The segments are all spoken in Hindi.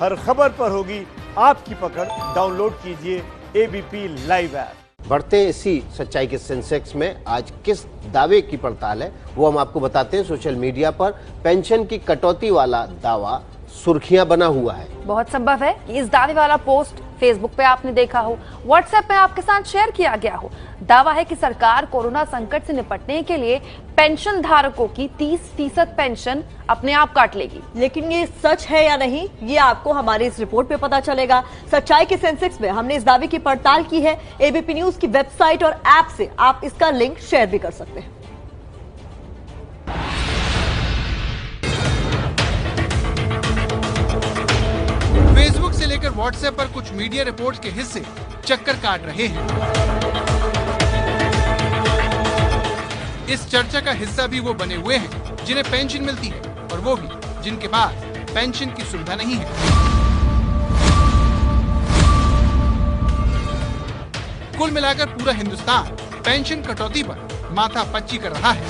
हर खबर पर होगी आपकी पकड़। डाउनलोड कीजिए एबीपी लाइव ऐप। बढ़ते इसी सच्चाई के सेंसेक्स में आज किस दावे की पड़ताल है वो हम आपको बताते हैं। सोशल मीडिया पर पेंशन की कटौती वाला दावा सुर्खियां बना हुआ है। बहुत संभव है कि इस दावे वाला पोस्ट फेसबुक पे आपने देखा हो, व्हाट्सएप पे आपके साथ शेयर किया गया हो। दावा है कि सरकार कोरोना संकट से निपटने के लिए पेंशन धारकों की 30% पेंशन अपने आप काट लेगी। लेकिन ये सच है या नहीं, ये आपको हमारी इस रिपोर्ट पे पता चलेगा। सच्चाई के सेंसेक्स में हमने इस दावे की पड़ताल की है। एबीपी न्यूज की वेबसाइट और ऐप से आप इसका लिंक शेयर भी कर सकते हैं। फेसबुक से लेकर व्हाट्सएप पर कुछ मीडिया रिपोर्ट्स के हिस्से चक्कर काट रहे हैं। इस चर्चा का हिस्सा भी वो बने हुए हैं जिन्हें पेंशन मिलती है, और वो भी जिनके पास पेंशन की सुविधा नहीं है। कुल मिलाकर पूरा हिंदुस्तान पेंशन कटौती पर माथा पच्ची कर रहा है।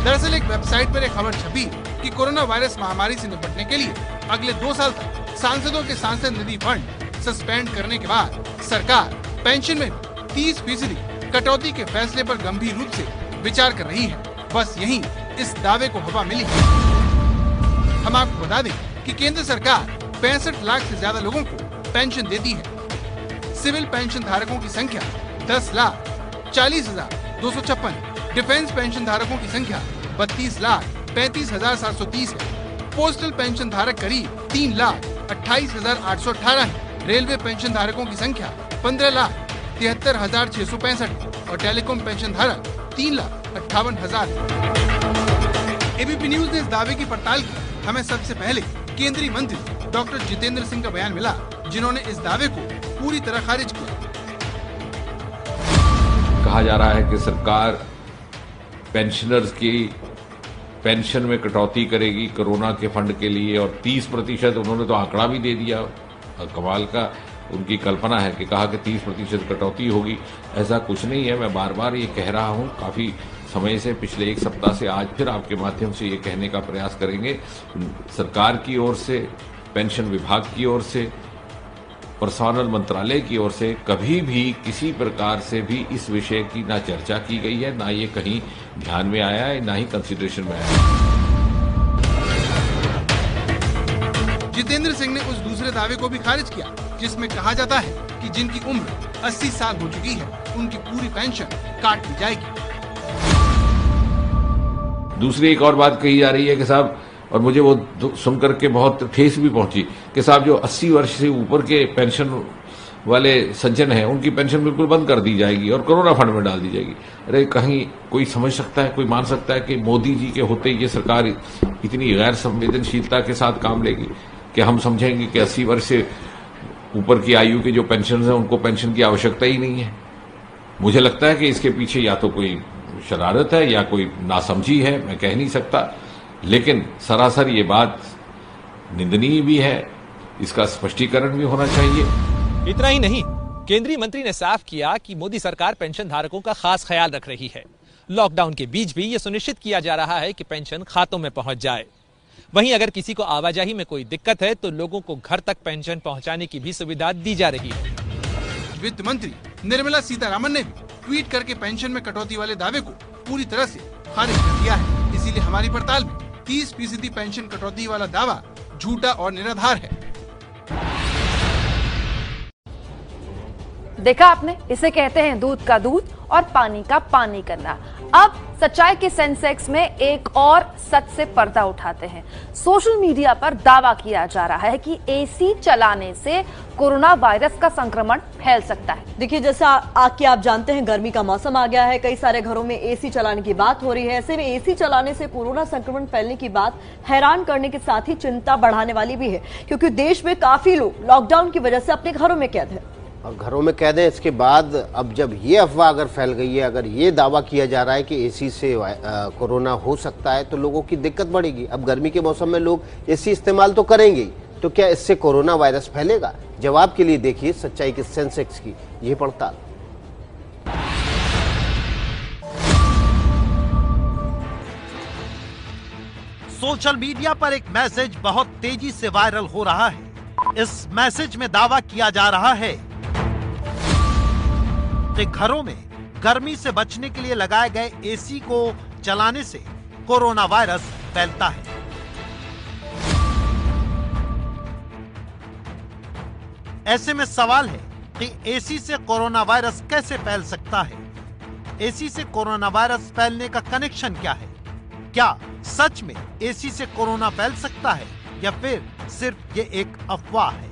दरअसल एक वेबसाइट पर एक खबर छपी कि कोरोना वायरस महामारी से निपटने के लिए अगले 2 साल तक सांसदों के सांसद निधि फंड सस्पेंड करने के बाद सरकार पेंशन में 30% कटौती के फैसले पर गंभीर रूप से विचार कर रही है। बस यही इस दावे को हवा मिली है। हम आपको बता दें कि केंद्र सरकार 65 लाख से ज्यादा लोगों को पेंशन देती है। सिविल पेंशन धारकों की संख्या 10,40,256, डिफेंस पेंशन धारकों की संख्या 32,35,730 है। पोस्टल पेंशन धारक करीब 3,28,818 है। रेलवे पेंशन धारकों की संख्या 15,73,665 और टेलीकॉम पेंशन धारक 3,58,000 है। एबीपी न्यूज ने इस दावे की पड़ताल की। हमें सबसे पहले केंद्रीय मंत्री डॉक्टर जितेंद्र सिंह का बयान मिला, जिन्होंने इस दावे को पूरी तरह खारिज किया। कहा जा रहा है कि सरकार पेंशनर्स की पेंशन में कटौती करेगी कोरोना के फंड के लिए, और 30% उन्होंने तो आंकड़ा भी दे दिया। कमाल का उनकी कल्पना है कि कहा कि 30% कटौती होगी। ऐसा कुछ नहीं है। मैं बार बार ये कह रहा हूँ, काफी समय से, पिछले 1 सप्ताह से, आज फिर आपके माध्यम से ये कहने का प्रयास करेंगे। सरकार की ओर से, पेंशन विभाग की ओर से, पर्सोनल मंत्रालय की ओर से कभी भी किसी प्रकार से भी इस विषय की ना चर्चा की गई है, ना ये कहीं ध्यान में आया है, ना ही कंसिडरेशन में आया है। जितेंद्र सिंह ने उस दूसरे दावे को भी खारिज किया जिसमें कहा जाता है कि जिनकी उम्र 80 साल हो चुकी है उनकी पूरी पेंशन काट ली जाएगी। दूसरी एक और बात कही जा रही है कि साहब, और मुझे वो सुनकर के बहुत ठेस भी पहुंची कि साहब जो 80 वर्ष से ऊपर के पेंशन वाले सज्जन हैं उनकी पेंशन बिल्कुल बंद कर दी जाएगी और कोरोना फंड में डाल दी जाएगी। अरे कहीं कोई समझ सकता है, कोई मान सकता है कि मोदी जी के होते ये सरकार इतनी गैर संवेदनशीलता के साथ काम लेगी कि हम समझेंगे कि 80 वर्ष से ऊपर की आयु के जो पेंशन है उनको पेंशन की आवश्यकता ही नहीं है। मुझे लगता है कि इसके पीछे या तो कोई शरारत है या कोई नासमझी है, मैं कह नहीं सकता, लेकिन सरासर ये बात निंदनीय भी है। इसका स्पष्टीकरण भी होना चाहिए। इतना ही नहीं, केंद्रीय मंत्री ने साफ किया कि मोदी सरकार पेंशन धारकों का खास ख्याल रख रही है। लॉकडाउन के बीच भी ये सुनिश्चित किया जा रहा है कि पेंशन खातों में पहुंच जाए। वहीं अगर किसी को आवाजाही में कोई दिक्कत है तो लोगों को घर तक पेंशन पहुंचाने की भी सुविधा दी जा रही है। वित्त मंत्री निर्मला सीतारामन ने भी ट्वीट करके पेंशन में कटौती वाले दावे को पूरी तरह से खारिज कर दिया है। इसीलिए हमारी पड़ताल में 30% पेंशन कटौती वाला दावा झूठा और निराधार है। देखा आपने, इसे कहते हैं दूध का दूध और पानी का पानी करना। अब सच्चाई के सेंसेक्स में एक और सच से पर्दा उठाते हैं। सोशल मीडिया पर दावा किया जा रहा है कि एसी चलाने से कोरोना वायरस का संक्रमण फैल सकता है। देखिए, जैसा कि आप जानते हैं, गर्मी का मौसम आ गया है, कई सारे घरों में एसी चलाने की बात हो रही है। ऐसे में एसी चलाने से कोरोना संक्रमण फैलने की बात हैरान करने के साथ ही चिंता बढ़ाने वाली भी है, क्योंकि देश में काफी लोग लॉकडाउन की वजह से अपने घरों में कैद है। और घरों में कैद है। इसके बाद अब जब ये अफवाह अगर फैल गई है, अगर ये दावा किया जा रहा है कि एसी से कोरोना हो सकता है, तो लोगों की दिक्कत बढ़ेगी। अब गर्मी के मौसम में लोग एसी इस्तेमाल तो करेंगे ही, तो क्या इससे कोरोना वायरस फैलेगा? जवाब के लिए देखिए सच्चाई के सेंसेक्स की ये पड़ताल। सोशल मीडिया पर एक मैसेज बहुत तेजी से वायरल हो रहा है। इस मैसेज में दावा किया जा रहा है कि घरों में गर्मी से बचने के लिए लगाए गए एसी को चलाने से कोरोना वायरस फैलता है। ऐसे में सवाल है कि एसी से कोरोना वायरस कैसे फैल सकता है? एसी से कोरोना वायरस फैलने का कनेक्शन क्या है? क्या सच में एसी से कोरोना फैल सकता है या फिर सिर्फ ये एक अफवाह है?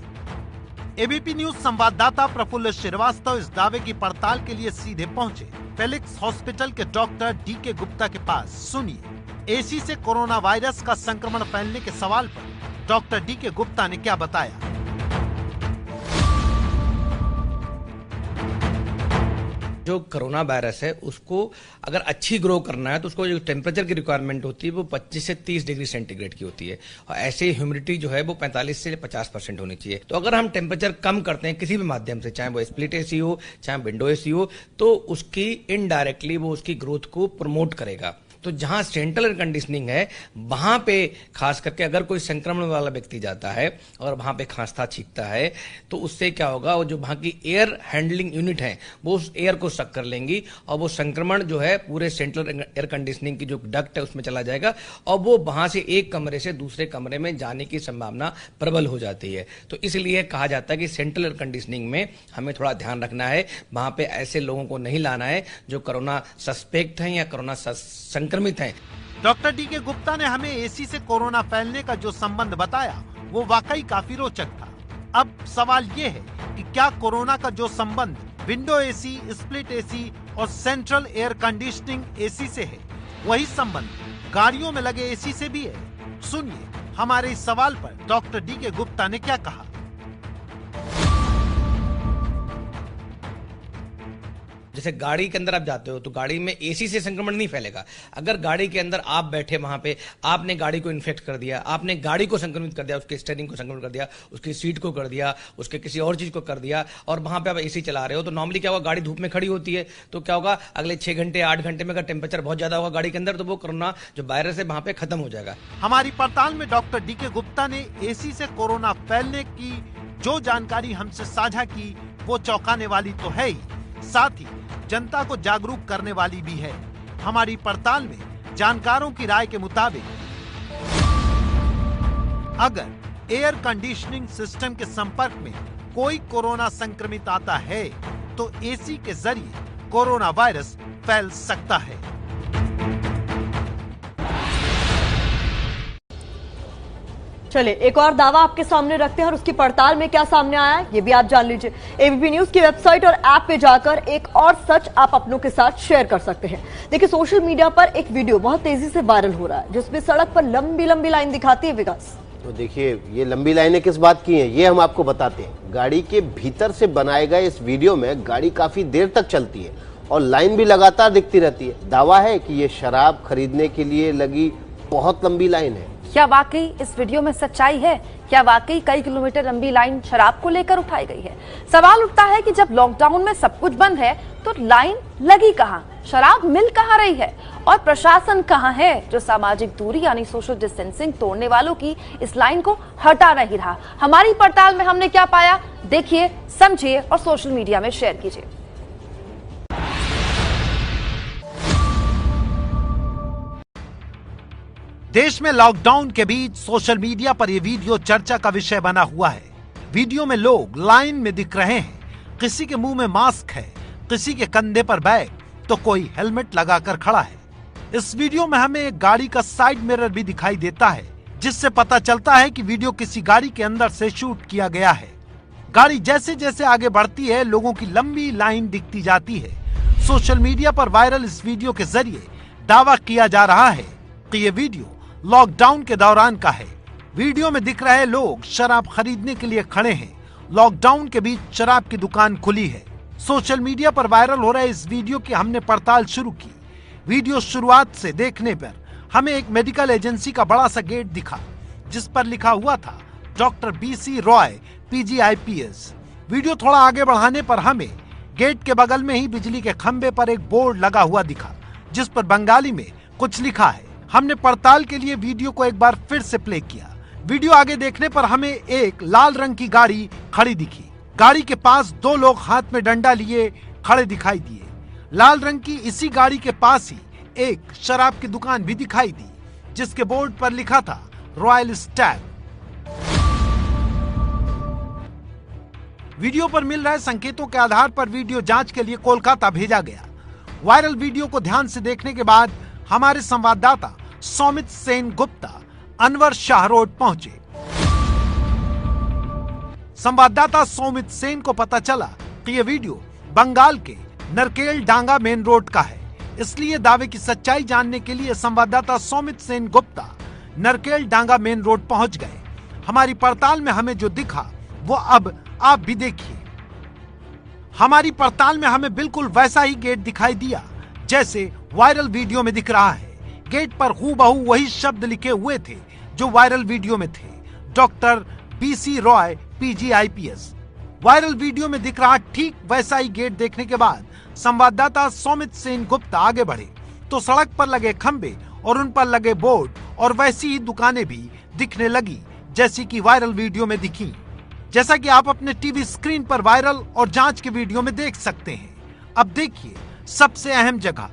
एबीपी न्यूज संवाददाता प्रफुल्ल श्रीवास्तव इस दावे की पड़ताल के लिए सीधे पहुंचे फेलिक्स हॉस्पिटल के डॉक्टर डीके गुप्ता के पास। सुनिए, एसी से कोरोना वायरस का संक्रमण फैलने के सवाल पर डॉक्टर डीके गुप्ता ने क्या बताया। जो कोरोना वायरस है उसको अगर अच्छी ग्रो करना है तो उसको जो टेम्परेचर की रिक्वायरमेंट होती है वो 25 से 30 डिग्री सेंटीग्रेड की होती है और ऐसे ह्यूमिडिटी जो है वो 45 से 50% होनी चाहिए। तो अगर हम टेम्परेचर कम करते हैं किसी भी माध्यम से, चाहे वो स्प्लिट एसी हो चाहे विंडो एसी हो, तो उसकी इनडायरेक्टली वो उसकी ग्रोथ को प्रमोट करेगा। तो जहां सेंट्रल एयर कंडीशनिंग है वहां पे खास करके अगर कोई संक्रमण वाला व्यक्ति जाता है और वहां पे खांसता छींकता है तो उससे क्या होगा, वो जो वहां की एयर हैंडलिंग यूनिट है वो उस एयर को सक कर लेंगी और वो संक्रमण जो है पूरे सेंट्रल एयर कंडीशनिंग की जो डक्ट है उसमें चला जाएगा और वो वहां से एक कमरे से दूसरे कमरे में जाने की संभावना प्रबल हो जाती है। तो इसलिए कहा जाता है कि सेंट्रल एयर कंडीशनिंग में हमें थोड़ा ध्यान रखना है, वहां पे ऐसे लोगों को नहीं लाना है जो कोरोना सस्पेक्ट है या कोरोना संक्रमित हैं। डॉक्टर डीके गुप्ता ने हमें एसी से कोरोना फैलने का जो संबंध बताया वो वाकई काफी रोचक था। अब सवाल ये है कि क्या कोरोना का जो संबंध विंडो एसी, स्प्लिट एसी और सेंट्रल एयर कंडीशनिंग एसी से है वही संबंध गाड़ियों में लगे एसी से भी है? सुनिए हमारे इस सवाल पर डॉक्टर डीके गुप्ता ने क्या कहा। जैसे गाड़ी के अंदर आप जाते हो तो गाड़ी में एसी से संक्रमण नहीं फैलेगा। अगर गाड़ी के अंदर आप बैठे वहां पे आपने गाड़ी को इन्फेक्ट कर दिया, आपने गाड़ी को संक्रमित कर दिया, उसके स्टीयरिंग को संक्रमित कर दिया, उसकी सीट को कर दिया, उसके किसी और चीज को कर दिया और वहां पे आप एसी चला रहे हो तो नॉर्मली क्या होगा, गाड़ी धूप में खड़ी होती है तो क्या होगा, अगले 6 घंटे 8 घंटे में अगर टेम्परेचर बहुत ज्यादा होगा गाड़ी के अंदर तो वो कोरोना जो वायरस है वहां पे खत्म हो जाएगा। हमारी पड़ताल में डॉक्टर डीके गुप्ता ने एसी से कोरोना फैलने की जो जानकारी हमसे साझा की वो चौंकाने वाली तो है ही, साथ ही जनता को जागरूक करने वाली भी है। हमारी पड़ताल में जानकारों की राय के मुताबिक अगर एयर कंडीशनिंग सिस्टम के संपर्क में कोई कोरोना संक्रमित आता है तो एसी के जरिए कोरोना वायरस फैल सकता है। चलिए एक और दावा आपके सामने रखते हैं और उसकी पड़ताल में क्या सामने आया है ये भी आप जान लीजिए। एबीपी न्यूज की वेबसाइट और ऐप पे जाकर एक और सच आप अपनों के साथ शेयर कर सकते हैं। देखिए सोशल मीडिया पर एक वीडियो बहुत तेजी से वायरल हो रहा है जिसमें सड़क पर लंबी लंबी लाइन दिखाती है। विकास, तो देखिए ये लंबी लाइनें किस बात की हैं ये हम आपको बताते हैं। गाड़ी के भीतर से बनाए गए इस वीडियो में गाड़ी काफी देर तक चलती है और लाइन भी लगातार दिखती रहती है। दावा है कि ये शराब खरीदने के लिए लगी बहुत लंबी लाइन है। क्या वाकई इस वीडियो में सच्चाई है? क्या वाकई कई किलोमीटर लंबी लाइन शराब को लेकर उठाई गई है? सवाल उठता है कि जब लॉकडाउन में सब कुछ बंद है तो लाइन लगी कहां, शराब मिल कहां रही है और प्रशासन कहां है जो सामाजिक दूरी यानी सोशल डिस्टेंसिंग तोड़ने वालों की इस लाइन को हटा नहीं रहा? हमारी पड़ताल में हमने क्या पाया, देखिए, समझिए और सोशल मीडिया में शेयर कीजिए। देश में लॉकडाउन के बीच सोशल मीडिया पर यह वीडियो चर्चा का विषय बना हुआ है। वीडियो में लोग लाइन में दिख रहे हैं, किसी के मुंह में मास्क है, किसी के कंधे पर बैग तो कोई हेलमेट लगाकर खड़ा है। इस वीडियो में हमें एक गाड़ी का साइड मिरर भी दिखाई देता है जिससे पता चलता है कि वीडियो किसी गाड़ी के अंदर से शूट किया गया है। गाड़ी जैसे जैसे आगे बढ़ती है लोगों की लंबी लाइन दिखती जाती है। सोशल मीडिया पर वायरल इस वीडियो के जरिए दावा किया जा रहा है कि ये वीडियो लॉकडाउन के दौरान का है। वीडियो में दिख रहे लोग शराब खरीदने के लिए खड़े हैं। लॉकडाउन के बीच शराब की दुकान खुली है। सोशल मीडिया पर वायरल हो रहे इस वीडियो की हमने पड़ताल शुरू की। वीडियो शुरुआत से देखने पर हमें एक मेडिकल एजेंसी का बड़ा सा गेट दिखा जिस पर लिखा हुआ था doctor BC Roy PGIPS। Video थोड़ा आगे बढ़ाने पर हमें गेट के बगल में ही बिजली के खंबे पर एक बोर्ड लगा हुआ दिखा जिस पर बंगाली में कुछ लिखा है। हमने पड़ताल के लिए वीडियो को एक बार फिर से प्ले किया वीडियो आगे देखने पर हमें एक लाल रंग की गाड़ी खड़ी दिखी। गाड़ी के पास 2 लोग हाथ में डंडा लिए खड़े दिखाई दिए। लाल रंग की इसी गाड़ी के पास ही एक शराब की दुकान भी दिखाई दी, जिसके बोर्ड पर लिखा था रॉयल स्टैग। वीडियो पर मिल रहे संकेतों के आधार पर वीडियो जांच के लिए कोलकाता भेजा गया। वायरल वीडियो को ध्यान से देखने के बाद हमारे संवाददाता सौमित सेन गुप्ता अनवर शाह रोड पहुंचे। संवाददाता सौमित सेन को पता चला कि यह वीडियो बंगाल के नरकेल डांगा मेन रोड का है, इसलिए दावे की सच्चाई जानने के लिए संवाददाता सौमित सेन गुप्ता नरकेल डांगा मेन रोड पहुंच गए। हमारी पड़ताल में हमें जो दिखा वो अब आप भी देखिए। हमारी पड़ताल में हमें बिल्कुल वैसा ही गेट दिखाई दिया जैसे वायरल वीडियो में दिख रहा है। गेट पर हूबहू वही शब्द लिखे हुए थे जो वायरल वीडियो में थे, doctor BC Roy PG IPS। Viral video में दिख रहा ठीक वैसा ही गेट देखने के बाद संवाददाता सौमित सेन गुप्ता आगे बढ़े तो सड़क पर लगे खंबे और उन पर लगे बोर्ड और वैसी ही दुकानें भी दिखने लगी जैसी कि वायरल वीडियो में दिखी, जैसा कि आप अपने टीवी स्क्रीन पर वायरल और जांच के वीडियो में देख सकते हैं। अब देखिए सबसे अहम जगह।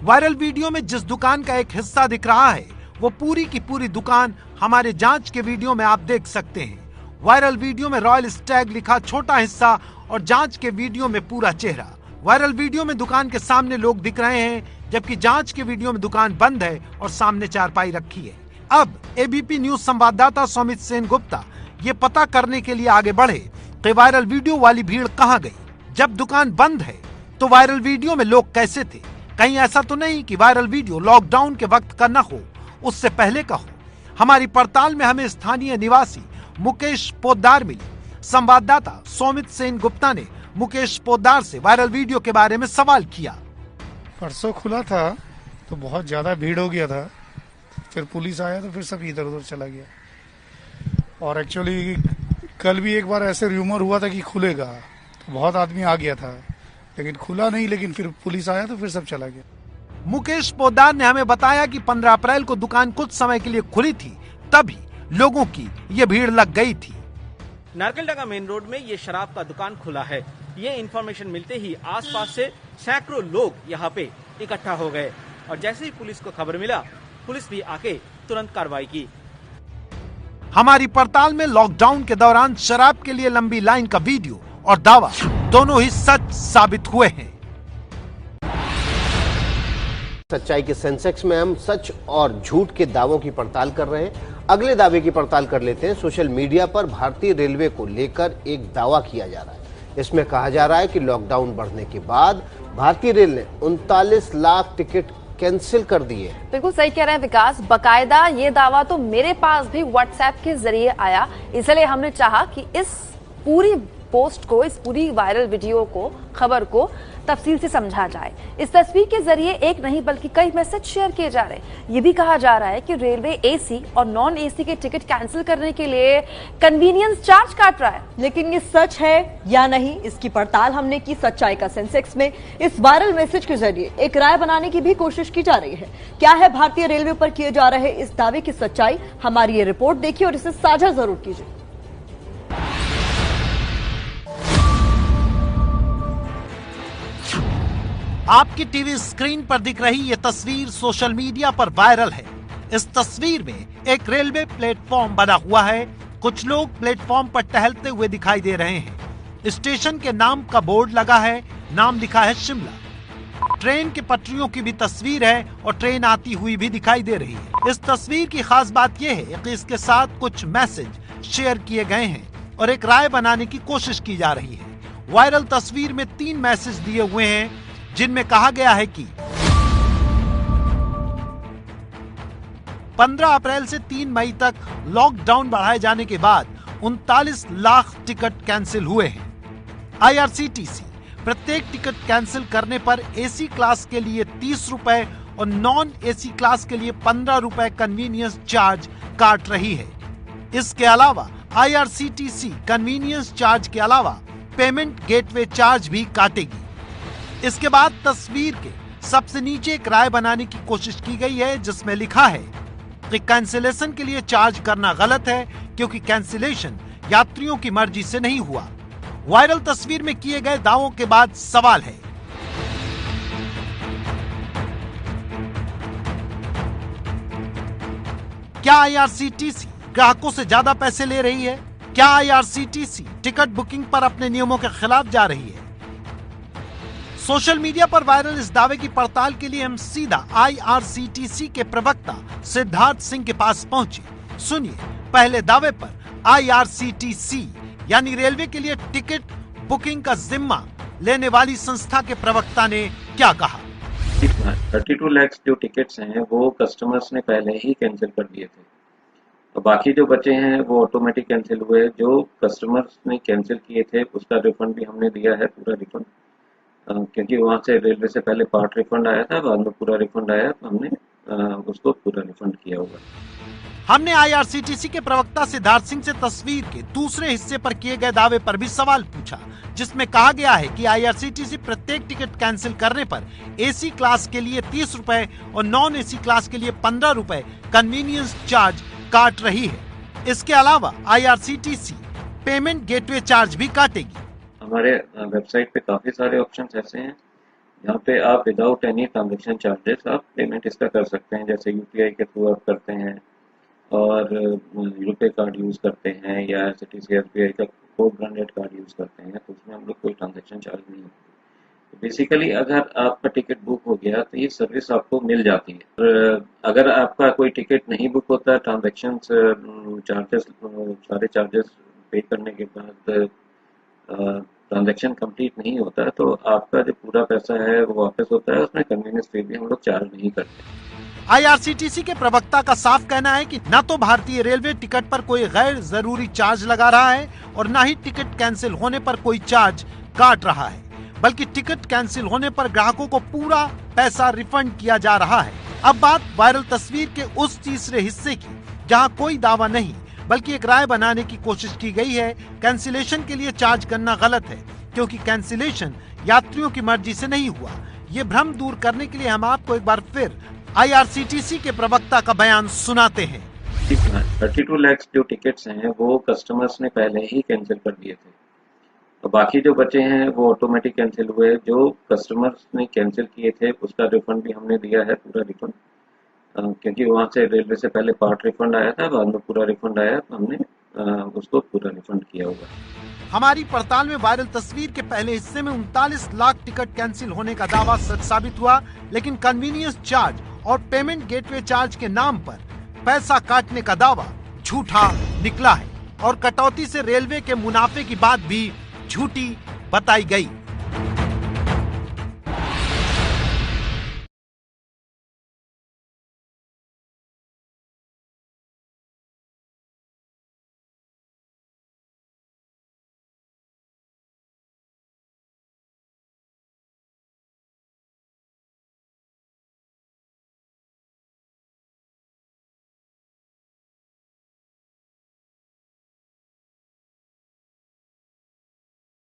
वायरल वीडियो में जिस दुकान का एक हिस्सा दिख रहा है वो पूरी की पूरी दुकान हमारे जांच के वीडियो में आप देख सकते हैं। वायरल वीडियो में रॉयल स्टैग लिखा छोटा हिस्सा और जांच के वीडियो में पूरा चेहरा। वायरल वीडियो में दुकान के सामने लोग दिख रहे हैं, जबकि जांच के वीडियो में दुकान बंद है और सामने चारपाई रखी है। अब ABP न्यूज संवाददाता सौमित सेन गुप्ता ये पता करने के लिए आगे बढ़े कि वायरल वीडियो वाली भीड़ कहां गई। जब दुकान बंद है तो वायरल वीडियो में लोग कैसे थे? कहीं ऐसा तो नहीं कि वायरल वीडियो लॉकडाउन के वक्त का न हो, उससे पहले का हो। हमारी पड़ताल में हमें स्थानीय निवासी मुकेश पोद्दार मिले। संवाददाता सौमित सेन गुप्ता ने मुकेश पोद्दार से वायरल वीडियो के बारे में सवाल किया। परसों खुला था तो बहुत ज्यादा भीड़ हो गया था, फिर पुलिस आया तो फिर सब इधर उधर चला गया। और एक्चुअली कल भी एक बार ऐसे रूमर हुआ था कि खुलेगा तो बहुत आदमी आ गया था, लेकिन खुला नहीं, लेकिन फिर पुलिस आया तो फिर सब चला गया। मुकेश पोद्दार ने हमें बताया कि 15 अप्रैल को दुकान कुछ समय के लिए खुली थी, तभी लोगों की ये भीड़ लग गई थी। नारकेलडांगा मेन रोड में ये शराब का दुकान खुला है। ये इन्फॉर्मेशन मिलते ही आसपास से सैकड़ों लोग यहाँ पे इकट्ठा हो गए और जैसे ही पुलिस को खबर मिला, पुलिस भी आके तुरंत कार्रवाई की। हमारी पड़ताल में लॉकडाउन के दौरान शराब के लिए लंबी लाइन का वीडियो और दावा दोनों ही सच साबित हुए हैं। सच्चाई के सेंसेक्स में हम सच और झूठ के दावों की पड़ताल कर रहे हैं। अगले दावे की पड़ताल कर लेते हैं। सोशल मीडिया पर भारतीय रेलवे को लेकर एक दावा किया जा रहा है। इसमें कहा जा रहा है कि लॉकडाउन बढ़ने के बाद भारतीय रेल ने 39 लाख टिकट कैंसिल कर दिए। बिल्कुल सही कह रहे हैं विकास। बकायदा ये दावा तो मेरे पास भी व्हाट्सएप के जरिए आया, इसलिए हमने चाहा कि इस पूरी पोस्ट को, इस पूरी वायरल वीडियो को, खबर को तफसील से समझा जाए। इस तस्वीर के जरिए एक नहीं बल्कि कई मैसेज शेयर किए जा रहे हैं। ये भी कहा जा रहा है कि रेलवे AC और नॉन AC के टिकट कैंसिल करने के लिए कन्वीनियंस चार्ज काट रहा है। लेकिन ये सच है या नहीं, इसकी पड़ताल हमने की सच्चाई का सेंसेक्स में। इस वायरल मैसेज के जरिए एक राय बनाने की भी कोशिश की जा रही है। क्या है भारतीय रेलवे पर किए जा रहे इस दावे की सच्चाई? हमारी ये रिपोर्ट देखिए और इसे साझा जरूर कीजिए। आपकी टीवी स्क्रीन पर दिख रही ये तस्वीर सोशल मीडिया पर वायरल है। इस तस्वीर में एक रेलवे प्लेटफॉर्म बना हुआ है। कुछ लोग प्लेटफॉर्म पर टहलते हुए दिखाई दे रहे हैं। स्टेशन के नाम का बोर्ड लगा है, नाम लिखा है शिमला। ट्रेन की पटरियों की भी तस्वीर है और ट्रेन आती हुई भी दिखाई दे रही है। इस तस्वीर की खास बात यह है कि इसके साथ कुछ मैसेज शेयर किए गए हैं और एक राय बनाने की कोशिश की जा रही है। वायरल तस्वीर में 3 मैसेज दिए हुए हैं, जिनमें कहा गया है कि 15 अप्रैल से 3 मई तक लॉकडाउन बढ़ाए जाने के बाद 39 लाख टिकट कैंसिल हुए हैं। IRCTC प्रत्येक टिकट कैंसिल करने पर AC क्लास के लिए 30 रुपए और नॉन AC क्लास के लिए 15 रुपए कन्वीनियंस चार्ज काट रही है। इसके अलावा IRCTC कन्वीनियंस चार्ज के अलावा पेमेंट गेटवे चार्ज भी काटेगी। इसके बाद तस्वीर के सबसे नीचे एक राय बनाने की कोशिश की गई है, जिसमें लिखा है कि कैंसिलेशन के लिए चार्ज करना गलत है क्योंकि कैंसिलेशन यात्रियों की मर्जी से नहीं हुआ। वायरल तस्वीर में किए गए दावों के बाद सवाल है, क्या आईआरसीटीसी ग्राहकों से ज्यादा पैसे ले रही है? क्या आईआरसीटीसी टिकट बुकिंग पर अपने नियमों के खिलाफ जा रही है? सोशल मीडिया पर वायरल इस दावे की पड़ताल के लिए हम सीधा आईआरसीटीसी के प्रवक्ता सिद्धार्थ सिंह के पास पहुंचे। सुनिए पहले दावे पर आईआरसीटीसी यानी रेलवे के लिए टिकट बुकिंग का जिम्मा लेने वाली संस्था के प्रवक्ता ने क्या कहा। 32 लाख जो टिकट्स हैं वो कस्टमर्स ने पहले ही कैंसिल कर दिए थे, तो बाकी जो बचे हैं वो ऑटोमेटिक कैंसिल हुए। जो कस्टमर्स ने कैंसिल किए थे उसका रिफंड भी हमने दिया है, पूरा रिफंड, क्योंकि वहां से रेलवे से पहले पार्ट रिफंड आया था, बाद में पूरा रिफंड आया, तो हमने उसको पूरा रिफंड किया हुआ। हमने आईआरसीटीसी के प्रवक्ता सिद्धार्थ सिंह से तस्वीर के दूसरे हिस्से पर किए गए दावे पर भी सवाल पूछा, जिसमें कहा गया है कि आईआरसीटीसी प्रत्येक टिकट कैंसिल करने पर एसी क्लास के लिए 30 रुपए और नॉन एसी क्लास के लिए 15 रुपए कन्वीनियंस चार्ज काट रही है। इसके अलावा आईआरसीटीसी पेमेंट गेटवे चार्ज भी काटेगी। हमारे वेबसाइट पे काफी सारे ऑप्शंस ऐसे हैं जहाँ पे आप विदाउट एनी ट्रांजेक्शन चार्जेस आप पेमेंट इसका कर सकते हैं, जैसे यूपीआई के थ्रू आप करते हैं और रुपे कार्ड यूज करते हैं या एसटीसी एसबीआई का कोड ब्रांडेड कार्ड यूज करते हैं, तो उसमें हम लोग कोई ट्रांजेक्शन चार्ज नहीं होती। तो बेसिकली अगर आपका टिकट बुक हो गया तो ये सर्विस आपको मिल जाती है। और अगर आपका कोई टिकट नहीं बुक होता, ट्रांजेक्शन चार्जेस सारे चार्जेस पे करने के बाद ट्रांजैक्शन कंप्लीट नहीं होता, तो आपका जो पूरा पैसा है वो वापस होता है, उसमें कन्वीनियंस फी भी हम लोग चार्ज नहीं करते। आईआरसीटीसी के प्रवक्ता का साफ कहना है कि न तो भारतीय रेलवे टिकट पर कोई गैर जरूरी चार्ज लगा रहा है और न ही टिकट कैंसिल होने पर कोई चार्ज काट रहा है, बल्कि टिकट कैंसिल होने पर ग्राहकों को पूरा पैसा रिफंड किया जा रहा है। अब बात वायरल तस्वीर के उस तीसरे हिस्से की, जहां कोई दावा नहीं बल्कि एक राय बनाने की कोशिश की गई है। कैंसिलेशन के लिए चार्ज करना गलत है क्योंकि कैंसिलेशन यात्रियों की मर्जी से नहीं हुआ। ये भ्रम दूर करने के लिए हम आपको एक बार फिर आईआरसीटीसी के प्रवक्ता का बयान सुनाते हैं। 32 लाख जो टिकट्स हैं वो कस्टमर्स ने पहले ही कैंसिल कर दिए थे, तो बाकी जो बचे हैं वो ऑटोमेटिक कैंसिल हुए। जो कस्टमर्स ने कैंसिल किए थे उसका रिफंड भी हमने दिया है, पूरा रिफंड, क्योंकि वहां से रेलवे से पहले पार्ट रिफंड आया था, बाद में पूरा रिफंड आया, तो हमने उसको पूरा रिफंड किया हुआ। हमारी पड़ताल में वायरल तस्वीर के पहले हिस्से में 39 लाख टिकट कैंसिल होने का दावा सच साबित हुआ, लेकिन कन्वीनियंस चार्ज और पेमेंट गेटवे चार्ज के नाम पर पैसा काटने का दावा झूठा निकला है और कटौती से रेलवे के मुनाफे की बात भी झूठी बताई गई।